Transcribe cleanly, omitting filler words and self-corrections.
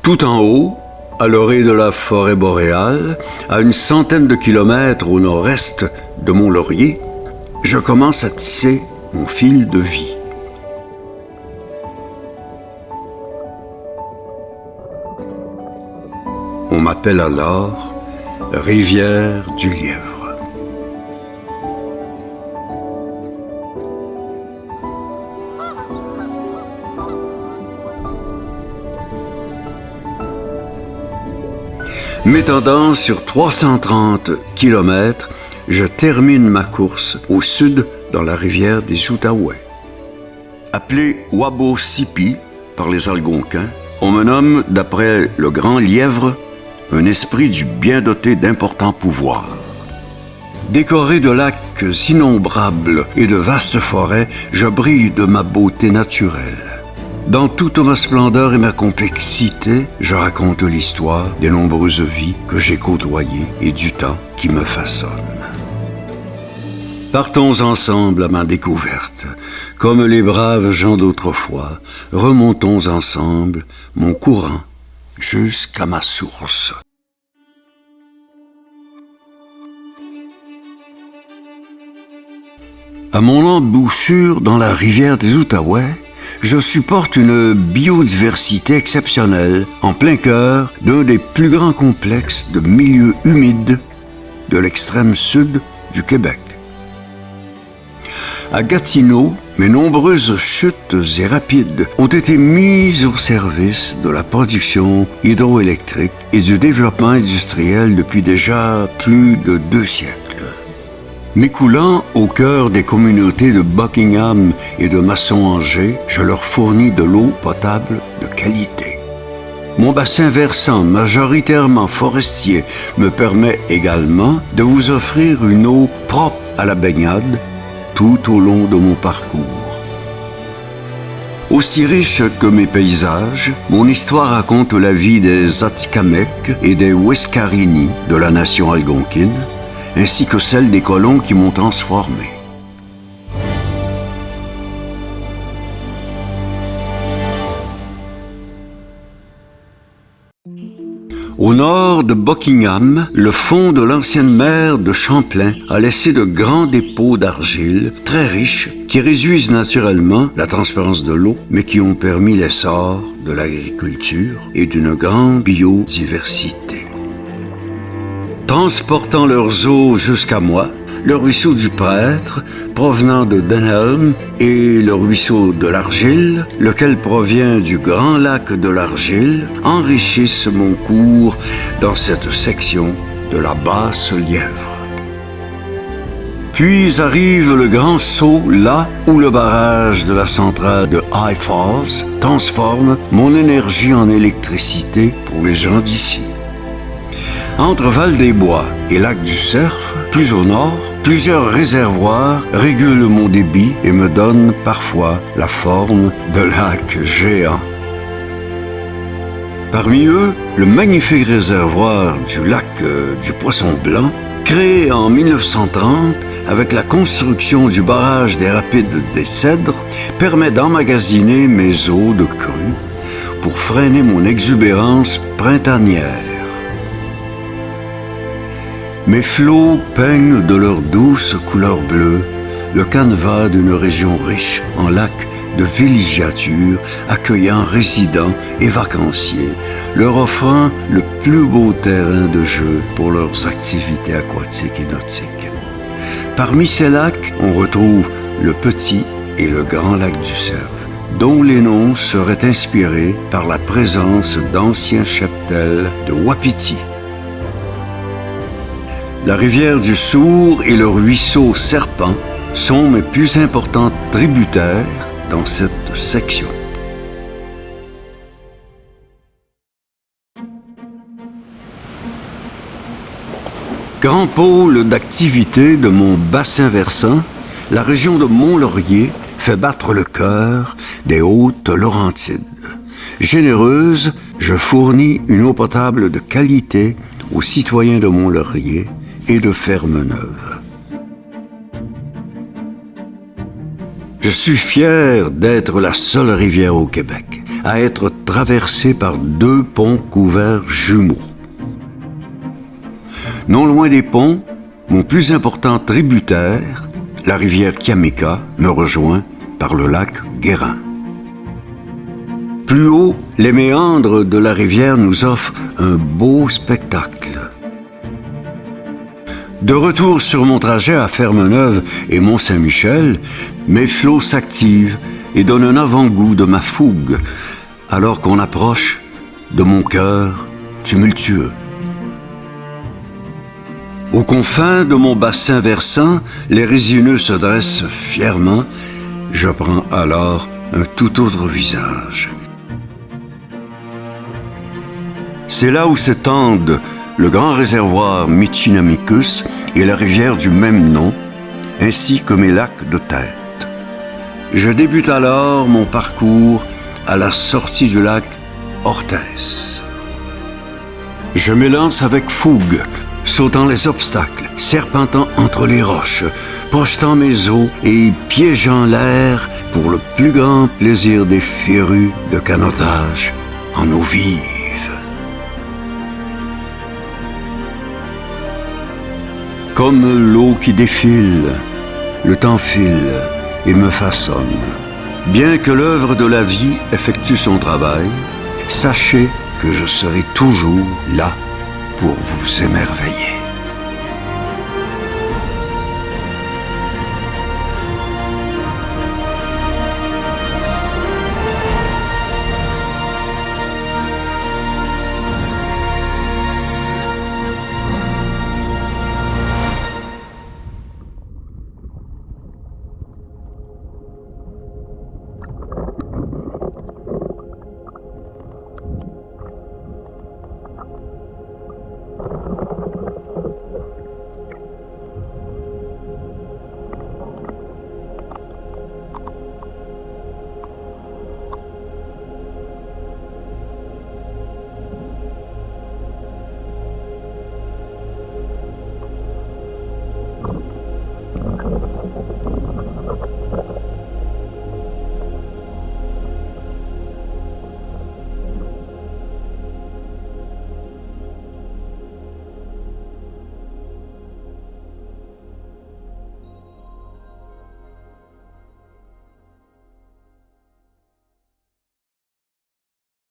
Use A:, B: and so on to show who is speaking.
A: Tout en haut, à l'orée de la forêt boréale, à une centaine de kilomètres au nord-est de Mont-Laurier, je commence à tisser mon fil de vie. On m'appelle alors Rivière du Lièvre. M'étendant sur 330 km, je termine ma course au sud dans la rivière des Outaouais. Appelé Wabo-Sipi par les Algonquins, on me nomme, d'après le grand lièvre, un esprit du bien doté d'importants pouvoirs. Décoré de lacs innombrables et de vastes forêts, je brille de ma beauté naturelle. Dans toute ma splendeur et ma complexité, je raconte l'histoire des nombreuses vies que j'ai côtoyées et du temps qui me façonne. Partons ensemble à ma découverte. Comme les braves gens d'autrefois, remontons ensemble mon courant jusqu'à ma source. À mon embouchure dans la rivière des Outaouais, je supporte une biodiversité exceptionnelle en plein cœur d'un des plus grands complexes de milieux humides de l'extrême sud du Québec. À Gatineau, mes nombreuses chutes et rapides ont été mises au service de la production hydroélectrique et du développement industriel depuis déjà plus de 2 siècles. M'écoulant au cœur des communautés de Buckingham et de Masson-Angers, je leur fournis de l'eau potable de qualité. Mon bassin versant, majoritairement forestier, me permet également de vous offrir une eau propre à la baignade tout au long de mon parcours. Aussi riche que mes paysages, mon histoire raconte la vie des Atikamekw et des Wescarini de la nation algonquine, ainsi que celle des colons qui m'ont transformé. Au nord de Buckingham, le fond de l'ancienne mer de Champlain a laissé de grands dépôts d'argile très riches qui réduisent naturellement la transparence de l'eau, mais qui ont permis l'essor de l'agriculture et d'une grande biodiversité. Transportant leurs eaux jusqu'à moi, le ruisseau du Prêtre, provenant de Denhelm, et le ruisseau de l'Argile, lequel provient du grand lac de l'Argile, enrichissent mon cours dans cette section de la Basse-Lièvre. Puis arrive le grand saut, là où le barrage de la centrale de High Falls transforme mon énergie en électricité pour les gens d'ici. Entre Val-des-Bois et Lac-du-Cerf, plus au nord, plusieurs réservoirs régulent mon débit et me donnent parfois la forme de lacs géants. Parmi eux, le magnifique réservoir du lac du Poisson Blanc, créé en 1930 avec la construction du barrage des Rapides des Cèdres, permet d'emmagasiner mes eaux de crue pour freiner mon exubérance printanière. Mes flots peignent de leur douce couleur bleue le canevas d'une région riche en lacs de villégiature accueillant résidents et vacanciers, leur offrant le plus beau terrain de jeu pour leurs activités aquatiques et nautiques. Parmi ces lacs, on retrouve le Petit et le Grand lac du Cerf, dont les noms seraient inspirés par la présence d'anciens cheptels de wapitis. La rivière du Sourd et le ruisseau Serpent sont mes plus importantes tributaires dans cette section. Grand pôle d'activité de mon bassin versant, la région de Mont-Laurier fait battre le cœur des Hautes-Laurentides. Généreuse, je fournis une eau potable de qualité aux citoyens de Mont-Laurier et de Ferme-Neuve. Je suis fier d'être la seule rivière au Québec à être traversée par 2 ponts couverts jumeaux. Non loin des ponts, mon plus important tributaire, la rivière Kiamika, me rejoint par le lac Guérin. Plus haut, les méandres de la rivière nous offrent un beau spectacle. De retour sur mon trajet à Ferme-Neuve et Mont-Saint-Michel, mes flots s'activent et donnent un avant-goût de ma fougue, alors qu'on approche de mon cœur tumultueux. Aux confins de mon bassin versant, les résineux se dressent fièrement. Je prends alors un tout autre visage. C'est là où s'étendent le grand réservoir Michinamekus et la rivière du même nom, ainsi que mes lacs de tête. Je débute alors mon parcours à la sortie du lac Orthès. Je m'élance avec fougue, sautant les obstacles, serpentant entre les roches, projetant mes os et piégeant l'air pour le plus grand plaisir des férus de canotage en eau vive. Comme l'eau qui défile, le temps file et me façonne. Bien que l'œuvre de la vie effectue son travail, sachez que je serai toujours là pour vous émerveiller.